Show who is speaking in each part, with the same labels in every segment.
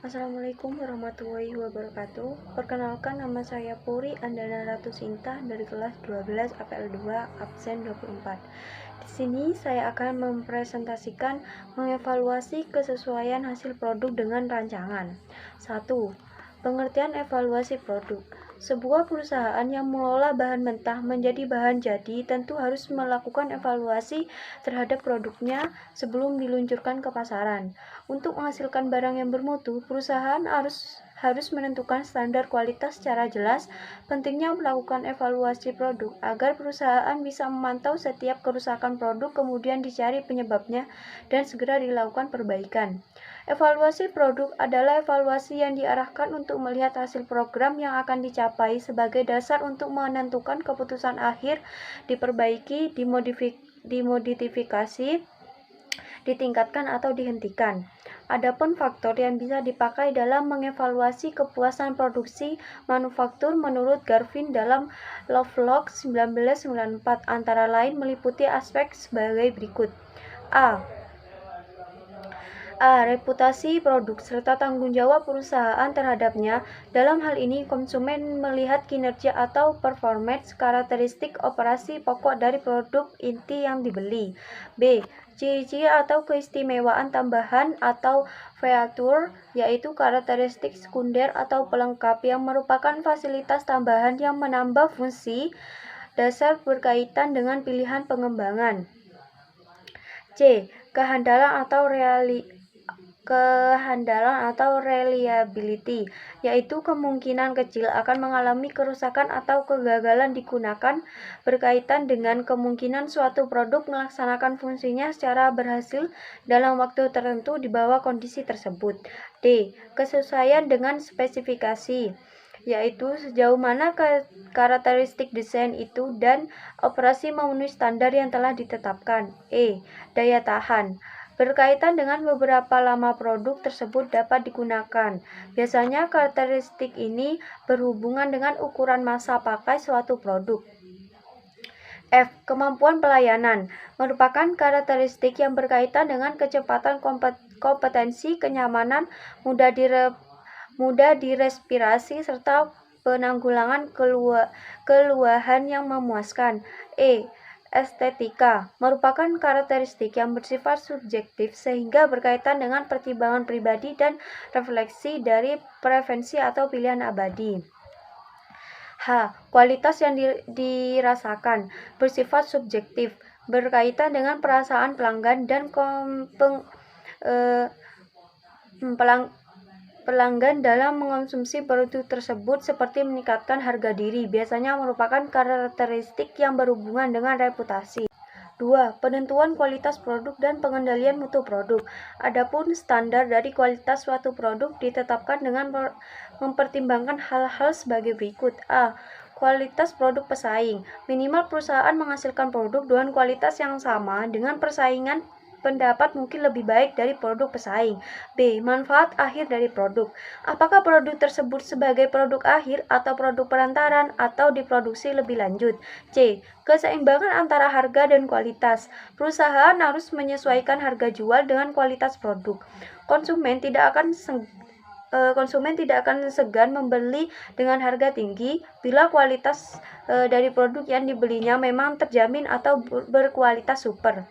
Speaker 1: Assalamualaikum warahmatullahi wabarakatuh. Perkenalkan, nama saya Puri Andana Ratu Sinta dari kelas 12 APL2 absen 24. Di sini saya akan mempresentasikan mengevaluasi kesesuaian hasil produk dengan rancangan. 1. Pengertian evaluasi produk. Sebuah perusahaan yang mengelola bahan mentah menjadi bahan jadi tentu harus melakukan evaluasi terhadap produknya sebelum diluncurkan ke pasaran. Untuk menghasilkan barang yang bermutu, perusahaan harus menentukan standar kualitas secara jelas. Pentingnya melakukan evaluasi produk agar perusahaan bisa memantau setiap kerusakan produk, kemudian dicari penyebabnya dan segera dilakukan perbaikan. Evaluasi produk adalah evaluasi yang diarahkan untuk melihat hasil program yang akan dicapai sebagai dasar untuk menentukan keputusan akhir, diperbaiki, dimodifikasi, ditingkatkan atau dihentikan. Adapun faktor yang bisa dipakai dalam mengevaluasi kepuasan produksi manufaktur menurut Garvin dalam Lovelock 1994 antara lain meliputi aspek sebagai berikut. Reputasi produk serta tanggung jawab perusahaan terhadapnya. Dalam hal ini, konsumen melihat kinerja atau performance karakteristik operasi pokok dari produk inti yang dibeli. B. Ciri-ciri atau keistimewaan tambahan atau feature, yaitu karakteristik sekunder atau pelengkap yang merupakan fasilitas tambahan yang menambah fungsi dasar berkaitan dengan pilihan pengembangan. C. Kehandalan atau reliability, yaitu kemungkinan kecil akan mengalami kerusakan atau kegagalan digunakan berkaitan dengan kemungkinan suatu produk melaksanakan fungsinya secara berhasil dalam waktu tertentu di bawah kondisi tersebut. D. Kesesuaian dengan spesifikasi, yaitu sejauh mana karakteristik desain itu dan operasi memenuhi standar yang telah ditetapkan. E. Daya tahan, berkaitan dengan beberapa lama produk tersebut dapat digunakan. Biasanya karakteristik ini berhubungan dengan ukuran masa pakai suatu produk. F. Kemampuan pelayanan, merupakan karakteristik yang berkaitan dengan kecepatan, kompetensi, kenyamanan, mudah direspirasi, serta penanggulangan keluhan yang memuaskan. E. Estetika, merupakan karakteristik yang bersifat subjektif sehingga berkaitan dengan pertimbangan pribadi dan refleksi dari preferensi atau pilihan abadi. H. Kualitas yang dirasakan, bersifat subjektif, berkaitan dengan perasaan pelanggan dan pelanggan dalam mengonsumsi produk tersebut, seperti meningkatkan harga diri, biasanya merupakan karakteristik yang berhubungan dengan reputasi. 2. Penentuan kualitas produk dan pengendalian mutu produk. Adapun standar dari kualitas suatu produk ditetapkan dengan mempertimbangkan hal-hal sebagai berikut. A. Kualitas produk pesaing. Minimal perusahaan menghasilkan produk dengan kualitas yang sama dengan persaingan pendapat mungkin lebih baik dari produk pesaing. B. Manfaat akhir dari produk. Apakah produk tersebut sebagai produk akhir atau produk perantaran atau diproduksi lebih lanjut? C. Keseimbangan antara harga dan kualitas. Perusahaan harus menyesuaikan harga jual dengan kualitas produk. Konsumen tidak akan segan membeli dengan harga tinggi bila kualitas dari produk yang dibelinya memang terjamin atau berkualitas super.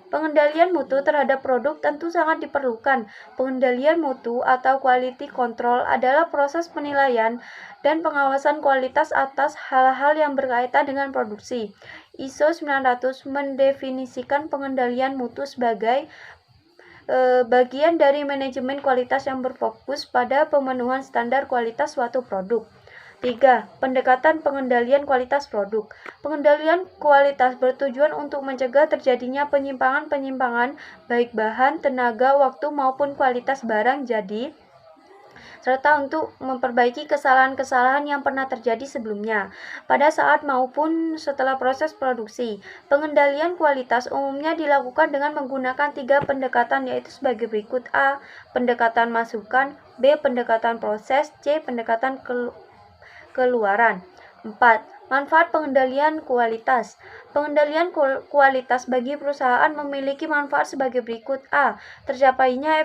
Speaker 1: Pengendalian mutu terhadap produk tentu sangat diperlukan. Pengendalian mutu atau quality control adalah proses penilaian dan pengawasan kualitas atas hal-hal yang berkaitan dengan produksi. ISO 900 mendefinisikan pengendalian mutu sebagai bagian dari manajemen kualitas yang berfokus pada pemenuhan standar kualitas suatu produk. 3. Pendekatan pengendalian kualitas produk. Pengendalian kualitas bertujuan untuk mencegah terjadinya penyimpangan-penyimpangan baik bahan, tenaga, waktu maupun kualitas barang jadi, serta untuk memperbaiki kesalahan-kesalahan yang pernah terjadi sebelumnya, pada saat maupun setelah proses produksi. Pengendalian kualitas umumnya dilakukan dengan menggunakan 3 pendekatan, yaitu sebagai berikut. A. Pendekatan masukan. B. Pendekatan proses. C. Pendekatan keluaran. 4. Manfaat pengendalian kualitas. Pengendalian kualitas bagi perusahaan memiliki manfaat sebagai berikut. A. Tercapainya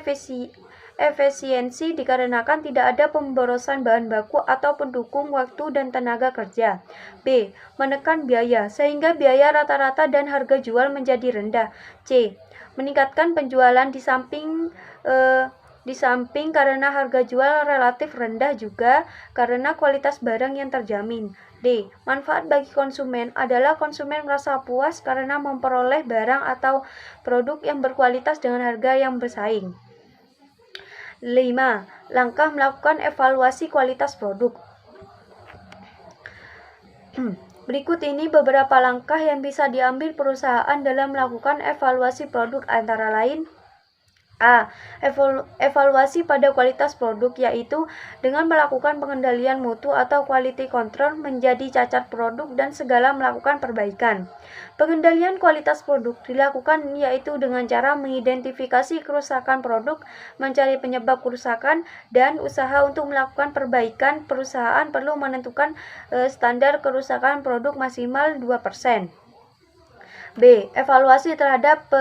Speaker 1: efisiensi dikarenakan tidak ada pemborosan bahan baku atau pendukung waktu dan tenaga kerja. B. Menekan biaya, sehingga biaya rata-rata dan harga jual menjadi rendah. C. Meningkatkan penjualan di samping karena harga jual relatif rendah juga karena kualitas barang yang terjamin. D. Manfaat bagi konsumen adalah konsumen merasa puas karena memperoleh barang atau produk yang berkualitas dengan harga yang bersaing. 5. Langkah melakukan evaluasi kualitas produk. Berikut ini beberapa langkah yang bisa diambil perusahaan dalam melakukan evaluasi produk, antara lain: A. Evaluasi pada kualitas produk, yaitu dengan melakukan pengendalian mutu atau quality control menjadi cacat produk dan segala melakukan perbaikan. Pengendalian kualitas produk dilakukan yaitu dengan cara mengidentifikasi kerusakan produk, mencari penyebab kerusakan, dan usaha untuk melakukan perbaikan. Perusahaan perlu menentukan standar kerusakan produk maksimal 2%. B. Evaluasi terhadap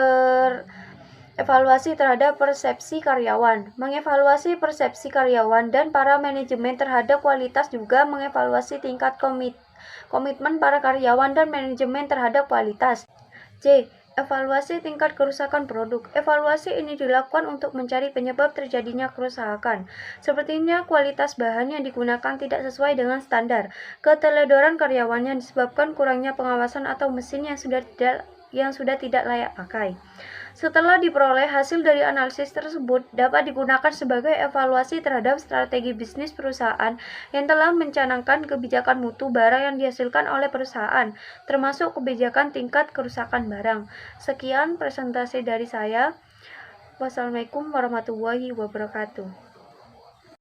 Speaker 1: persepsi karyawan. Mengevaluasi persepsi karyawan dan para manajemen terhadap kualitas, juga mengevaluasi tingkat komitmen para karyawan dan manajemen terhadap kualitas. C. Evaluasi tingkat kerusakan produk. Evaluasi ini dilakukan untuk mencari penyebab terjadinya kerusakan. Sepertinya kualitas bahan yang digunakan tidak sesuai dengan standar. Keteledoran karyawan yang disebabkan kurangnya pengawasan atau mesin yang sudah tidak layak pakai. Setelah diperoleh hasil dari analisis tersebut dapat digunakan sebagai evaluasi terhadap strategi bisnis perusahaan yang telah mencanangkan kebijakan mutu barang yang dihasilkan oleh perusahaan, termasuk kebijakan tingkat kerusakan barang. Sekian presentasi dari saya. Wassalamualaikum warahmatullahi wabarakatuh.